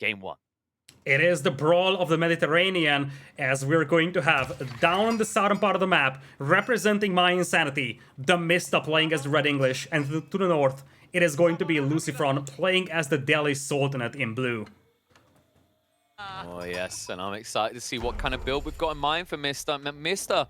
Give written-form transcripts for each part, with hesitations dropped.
game one. It is the brawl of the Mediterranean, as we're going to have down on the southern part of the map, representing my insanity, TheMista playing as the Red English, and to the north, it is going to be LucifroN playing as the Delhi Sultanate in blue. Oh, yes, and I'm excited to see what kind of build we've got in mind for Mista. Mista,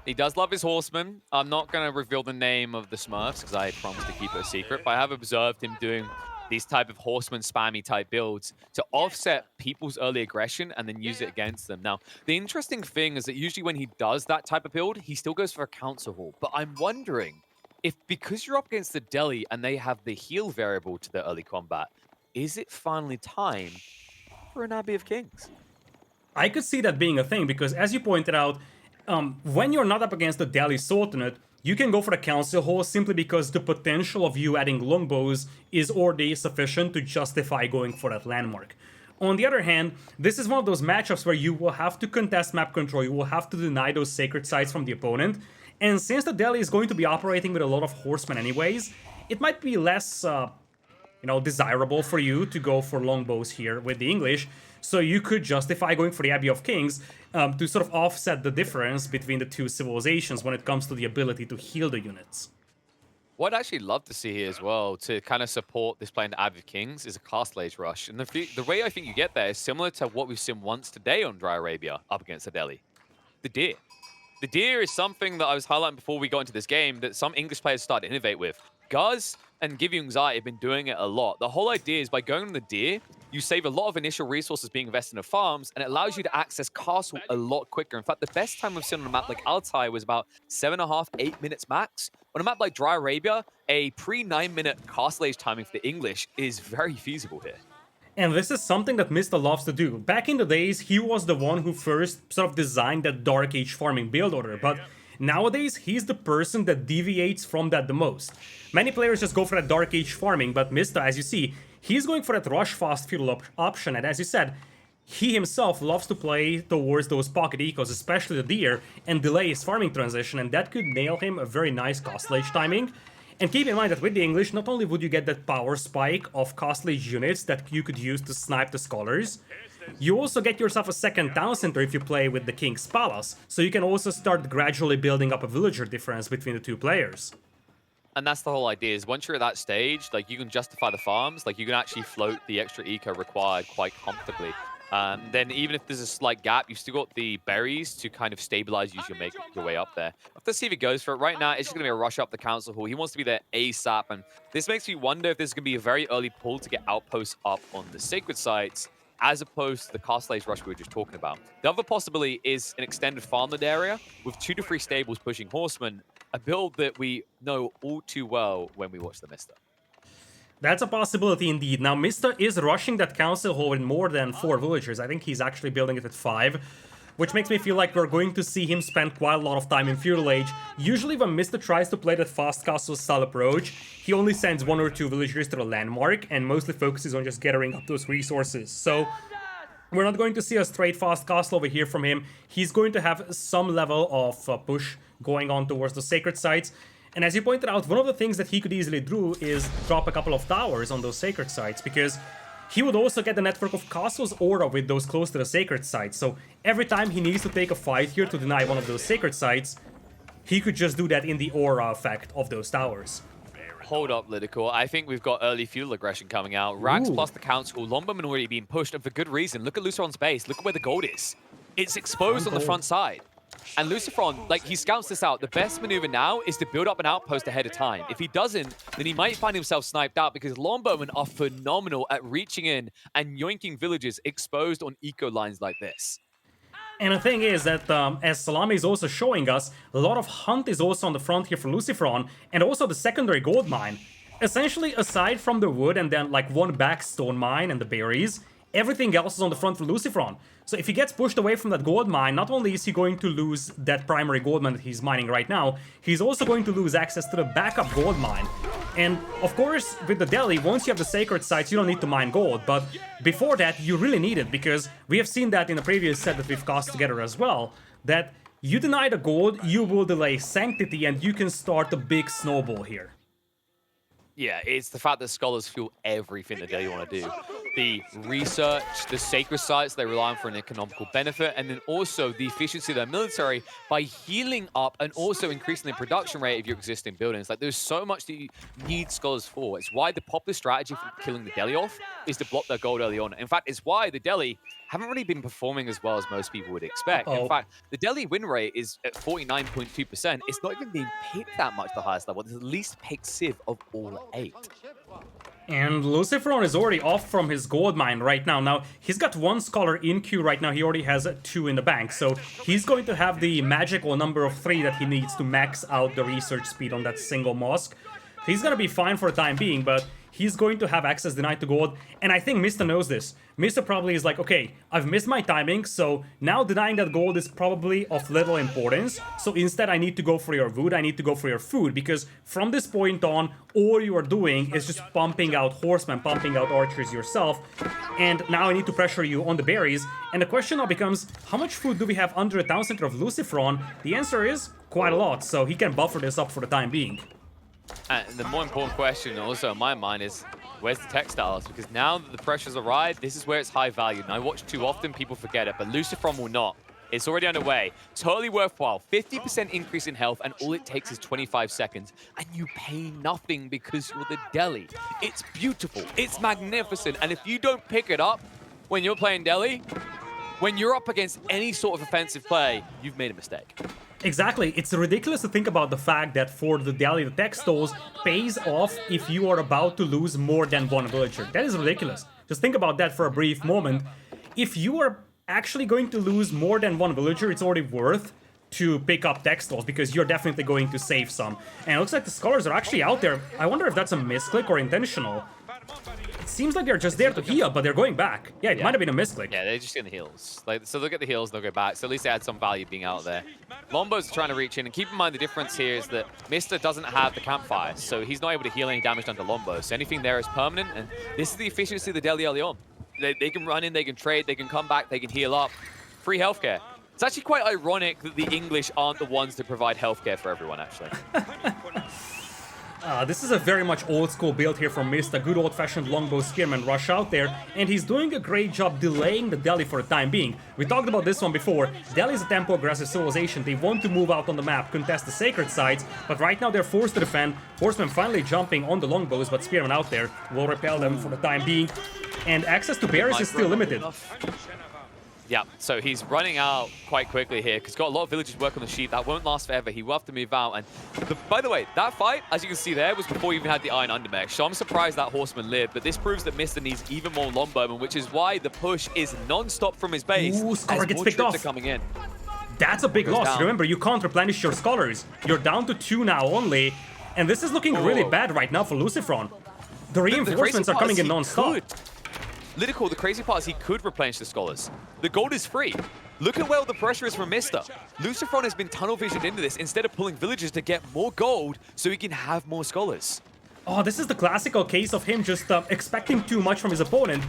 he does love his horsemen. I'm not going to reveal the name of the Smurfs because I promised to keep it a secret, but I have observed him doing these type of horseman spammy type builds to offset people's early aggression and then use it against them. Now, the interesting thing is that usually when he does that type of build, he still goes for a council hall. But I'm wondering if because you're up against the Delhi and they have the heal variable to their early combat, is it finally time for an Abbey of Kings? I could see that being a thing because, as you pointed out, when you're not up against the Delhi Sultanate, you can go for the Council Hall simply because the potential of you adding longbows is already sufficient to justify going for that landmark. On the other hand, this is one of those matchups where you will have to contest map control, you will have to deny those sacred sites from the opponent, and since the Delhi is going to be operating with a lot of horsemen anyways, it might be less desirable for you to go for longbows here with the English, so you could justify going for the Abbey of Kings to sort of offset the difference between the two civilizations when it comes to the ability to heal the units. What I'd actually love to see here as well, to kind of support this play in the Abbey of Kings, is a Castle Age rush. And the way I think you get there is similar to what we've seen once today on Dry Arabia up against the Delhi. The deer. The deer is something that I was highlighting before we got into this game that some English players started to innovate with. Guz and Give You Anxiety have been doing it a lot. The whole idea is by going on the deer, you save a lot of initial resources being invested in farms, and it allows you to access castle a lot quicker. In fact, the best time we've seen on a map like Altai was about 7.5, 8 minutes max. On a map like Dry Arabia, a pre-9-minute castle age timing for the English is very feasible here. And this is something that Mista loves to do. Back in the days, he was the one who first sort of designed that Dark Age farming build order, but nowadays, he's the person that deviates from that the most. Many players just go for that Dark Age farming, but Mista, as you see, he's going for that rush fast feudal option, and as you said, he himself loves to play towards those pocket ecos, especially the deer, and delay his farming transition, and that could nail him a very nice castle age timing. And keep in mind that with the English, not only would you get that power spike of castle age units that you could use to snipe the scholars, you also get yourself a second town center if you play with the King's Palace, so you can also start gradually building up a villager difference between the two players. And that's the whole idea, is once you're at that stage, like, you can justify the farms, like, you can actually float the extra eco required quite comfortably. Then even if there's a slight gap, you've still got the berries to kind of stabilize you as you make your way up there. Let's see if he goes for it. Right now, it's just going to be a rush up the council hall. He wants to be there ASAP, and this makes me wonder if this is going to be a very early pull to get outposts up on the sacred sites, as opposed to the castle age rush we were just talking about. The other possibility is an extended farmland area with 2 to 3 stables pushing horsemen, a build that we know all too well when we watch TheMista. That's a possibility indeed. Now, Mista is rushing that council hall with more than 4 villagers. I think he's actually building it with 5, which makes me feel like we're going to see him spend quite a lot of time in Feudal Age. Usually when Mista tries to play that fast castle style approach, he only sends 1 or 2 villagers to the landmark and mostly focuses on just gathering up those resources. So we're not going to see a straight fast castle over here from him. He's going to have some level of push going on towards the sacred sites. And as you pointed out, one of the things that he could easily do is drop a couple of towers on those sacred sites, because he would also get the network of castles aura with those close to the sacred sites. So every time he needs to take a fight here to deny one of those sacred sites, he could just do that in the aura effect of those towers. Hold up, Lidakor. I think we've got early feudal aggression coming out. Rax plus the council. Longbowmen already being pushed, and for good reason. Look at LucifroN's base. Look at where the gold is. It's exposed on the front side. And LucifroN, like, he scouts this out. The best maneuver now is to build up an outpost ahead of time. If he doesn't, then he might find himself sniped out, because Longbowmen are phenomenal at reaching in and yoinking villages exposed on eco lines like this. And the thing is that, as Salami is also showing us, a lot of hunt is also on the front here for LucifroN, and also the secondary gold mine. Essentially, aside from the wood and then like 1 backstone mine and the berries, everything else is on the front for LucifroN. So if he gets pushed away from that gold mine, not only is he going to lose that primary gold mine that he's mining right now, he's also going to lose access to the backup gold mine. And of course, with the Delhi, once you have the sacred sites, you don't need to mine gold, but before that, you really need it, because we have seen that in the previous set that we've cast together as well, that you deny the gold, you will delay Sanctity, and you can start a big snowball here. Yeah, it's the fact that scholars fuel everything that they want to do. the research, the sacred sites they rely on for an economical benefit, and then also the efficiency of their military by healing up and also increasing the production rate of your existing buildings. Like, there's so much that you need scholars for. It's why the popular strategy for killing the Delhi off is to block their gold early on. In fact, it's why the Delhi haven't really been performing as well as most people would expect. In fact, the Delhi win rate is at 49.2%. It's not even being picked that much the highest level. It's the least picked Civ of all 8. And LucifroN is already off from his gold mine right now. Now, he's got 1 scholar in queue right now. He already has 2 in the bank. So he's going to have the magical number of 3 that he needs to max out the research speed on that single mosque. He's going to be fine for the time being, but he's going to have access denied to gold. And I think TheMista knows this. TheMista probably is like, okay, I've missed my timing, so now denying that gold is probably of little importance. So instead, I need to go for your wood, I need to go for your food, because from this point on, all you are doing is just pumping out horsemen, pumping out archers yourself. And now I need to pressure you on the berries. And the question now becomes, how much food do we have under the town center of LucifroN? The answer is quite a lot, so he can buffer this up for the time being. And the more important question also in my mind is, where's the textiles? Because now that the pressures arrive, this is where it's high value. And I watch too often, people forget it, but LucifroN will not. It's already underway. Totally worthwhile. 50% increase in health, and all it takes is 25 seconds. And you pay nothing because you're the Delhi. It's beautiful. It's magnificent. And if you don't pick it up when you're playing Delhi, when you're up against any sort of offensive play, you've made a mistake. Exactly. It's ridiculous to think about the fact that for the Delhi, the tech stalls pays off if you are about to lose more than 1 villager. That is ridiculous. Just think about that for a brief moment. If you are actually going to lose more than 1 villager, it's already worth to pick up tech stalls because you're definitely going to save some. And it looks like the scholars are actually out there. I wonder if that's a misclick or intentional. It seems like they're just there to heal, but they're going back. Yeah, it might have been a misclick. Yeah, they're just in the heals. Like, so they'll get the heals, they'll go back. So at least they had some value being out there. Lombo's trying to reach in, and keep in mind the difference here is that TheMista doesn't have the campfire, so he's not able to heal any damage done to Lombo. So anything there is permanent, and this is the efficiency of the Delhi early on. They can run in, they can trade, they can come back, they can heal up. Free healthcare. It's actually quite ironic that the English aren't the ones to provide healthcare for everyone, actually. This is a very much old-school build here from TheMista, good old-fashioned longbow spearman rush out there, and he's doing a great job delaying the Delhi for the time being. We talked about this one before. Delhi is a tempo-aggressive civilization. They want to move out on the map, contest the sacred sites, but right now they're forced to defend. Horsemen finally jumping on the longbows, but spearmen out there will repel them for the time being, and access to berries is still limited. Yeah, so he's running out quite quickly here because he's got a lot of villagers working on the sheep. That won't last forever. He will have to move out. And by the way, that fight, as you can see there, was before he even had the iron undermech. So I'm surprised that horseman lived. But this proves that TheMista needs even more longbowmen, which is why the push is non-stop from his base. Ooh, scholar gets picked off. Are coming in. That's a big loss. Remember, you can't replenish your scholars. You're down to 2 now only. And this is looking really bad right now for LucifroN. The reinforcements are coming in non-stop. Lidakor, the crazy part is he could replenish the scholars. The gold is free. Look at where the pressure is from TheMista. LucifroN has been tunnel visioned into this instead of pulling villagers to get more gold so he can have more scholars. Oh, this is the classical case of him just expecting too much from his opponent.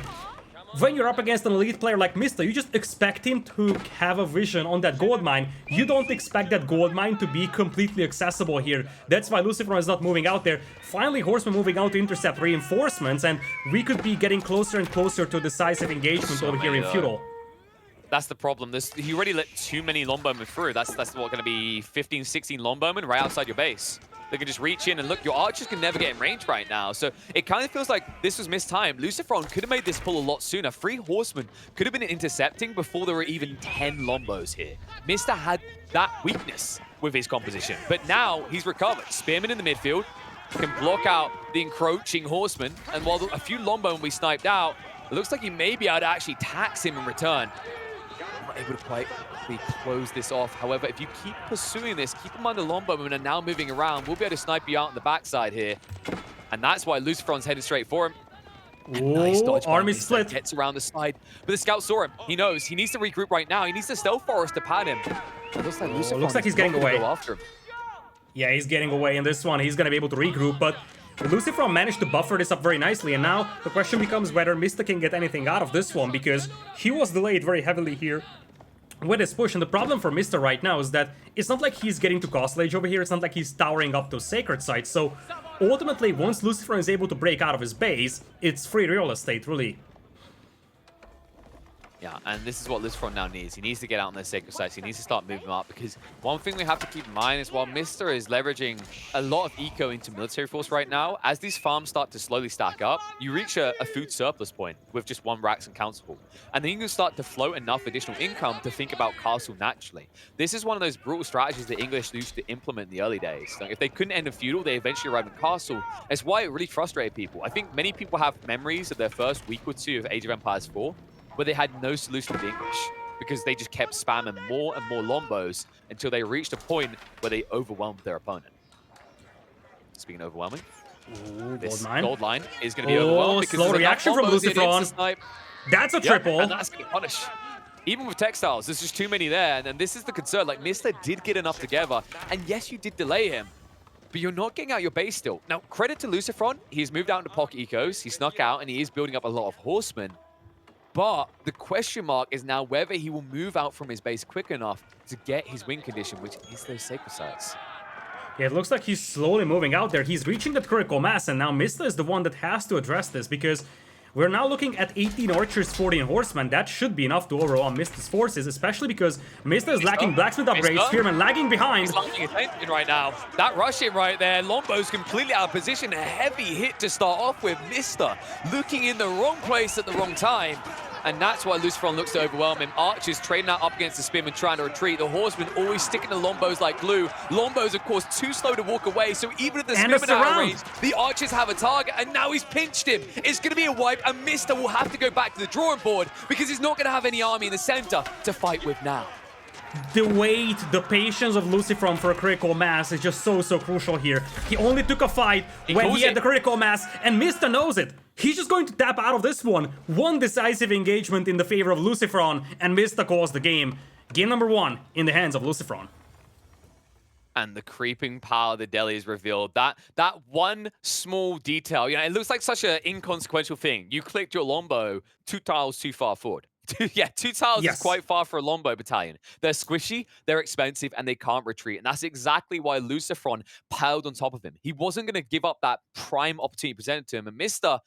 When you're up against an elite player like TheMista, you just expect him to have a vision on that gold mine. You don't expect that gold mine to be completely accessible here. That's why LucifroN is not moving out there. Finally, horsemen moving out to intercept reinforcements, and we could be getting closer and closer to a decisive engagement over here in Feudal. That's the problem. He already let too many longbowmen through. That's what going to be 15, 16 longbowmen right outside your base. They can just reach in and look, your archers can never get in range right now. So it kind of feels like this was mistimed. LucifroN could have made this pull a lot sooner. 3 horsemen could have been intercepting before there were even 10 lombos here. TheMista had that weakness with his composition, but now he's recovered. Spearman in the midfield can block out the encroaching horsemen, and while a few longbowmen we sniped out, it looks like he may be able to actually tax him in return. Not able to quite close this off. However, if you keep pursuing this, keep in mind the longbowmen are now moving around. We'll be able to snipe you out on the backside here. And that's why LucifroN's headed straight for him. Nice dodge by army TheMista. split. Gets around the side. But the scout saw him. He knows. He needs to regroup right now. He needs the stealth forest to pad him. It looks like looks like he's getting away. Go after him. Yeah, he's getting away in this one. He's going to be able to regroup, but LucifroN managed to buffer this up very nicely, and now the question becomes whether TheMista can get anything out of this one, because he was delayed very heavily here with his push. And the problem for TheMista right now is that it's not like he's getting to Castle Age over here, it's not like he's towering up to sacred sites, so ultimately once LucifroN is able to break out of his base, it's free real estate, really. Yeah, and this is what LucifroN now needs. He needs to get out on their sacred sites. He needs to start moving them up because one thing we have to keep in mind is while Mister is leveraging a lot of eco into military force right now, as these farms start to slowly stack up, you reach a food surplus point with just one Rax and Council Hall. And then you can start to float enough additional income to think about Castle naturally. This is one of those brutal strategies the English used to implement in the early days. Like if they couldn't end a feudal, they eventually arrived in Castle. That's why it really frustrated people. I think many people have memories of their first week or two of Age of Empires 4, where they had no solution with the English because they just kept spamming more and more Lombos until they reached a point where they overwhelmed their opponent. Speaking of overwhelming, Ooh, this gold mine. gold line is going to be overwhelmed because Slow there's reaction from enough Lombos in to LucifroN. snipe. That's a Yep, triple. and that's going to punish. Even with textiles, there's just too many there, and this is the concern. Like, Mister did get enough together, and yes, you did delay him, but you're not getting out your base still. Now, credit to LucifroN, he's moved out into pocket ecos, he snuck out, and he is building up a lot of horsemen. But the question mark is now whether he will move out from his base quick enough to get his win condition, which is those sacred sites. Yeah, it looks like he's slowly moving out there. He's reaching that critical mass, and now Mista is the one that has to address this because we're now looking at 18 archers, 14 horsemen. That should be enough to overwhelm Mista's forces, especially because Mista is lacking blacksmith upgrades, Spearman lagging behind. He's lacking attention right now. That rush in right there, Lombo's completely out of position. A heavy hit to start off with. Mister looking in the wrong place at the wrong time. And that's why LucifroN looks to overwhelm him. Archers trading out up against the Spearman, trying to retreat. The Horsemen always sticking to Lombos like glue. Lombos, of course, too slow to walk away. So even if the Spearman are out of range, the Archers have a target. And now he's pinched him. It's going to be a wipe. And Mister will have to go back to the drawing board because he's not going to have any army in the center to fight with now. The wait, the patience of LucifroN for a critical mass is just so crucial here. He only took a fight when he had the critical mass, and Mista knows it. He's just going to tap out of this one. One decisive engagement in the favor of LucifroN, and Mista calls the game. Game number 1 in the hands of LucifroN. And the creeping power of the Delhi is revealed. That one small detail, you know, it looks like such an inconsequential thing. You clicked your Lombo 2 tiles too far forward. Yeah, 2 tiles is quite far for a Lombo battalion. They're squishy, they're expensive, and they can't retreat. And that's exactly why LucifroN piled on top of him. He wasn't going to give up that prime opportunity presented to him. And Mister,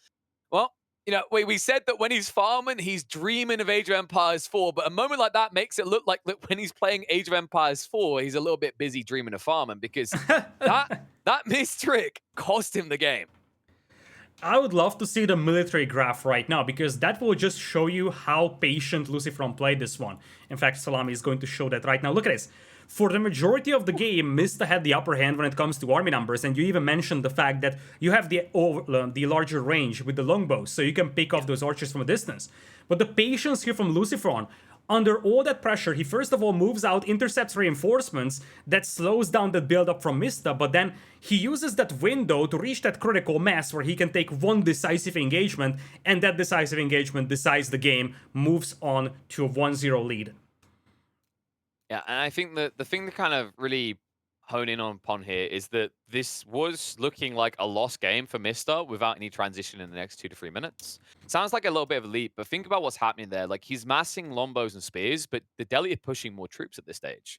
well, you know, we said that when he's farming, he's dreaming of Age of Empires 4, but a moment like that makes it look like when he's playing Age of Empires 4, he's a little bit busy dreaming of farming because that missed trick cost him the game. I would love to see the military graph right now, because that will just show you how patient LucifroN played this one. In fact, Salami is going to show that right now. Look at this. For the majority of the game, Mista had the upper hand when it comes to army numbers, and you even mentioned the fact that you have the larger range with the longbows, so you can pick off those archers from a distance. But the patience here from LucifroN, under all that pressure, he first of all moves out, intercepts reinforcements, that slows down the build-up from Mista, but then he uses that window to reach that critical mass where he can take one decisive engagement, and that decisive engagement decides the game, moves on to a 1-0 lead. Yeah, and I think that the thing to kind of really hone in upon here is that this was looking like a lost game for Mister without any transition in the next 2 to 3 minutes. Sounds like a little bit of a leap, but think about what's happening there. Like, he's massing Lombos and Spears, but the Delhi are pushing more troops at this stage.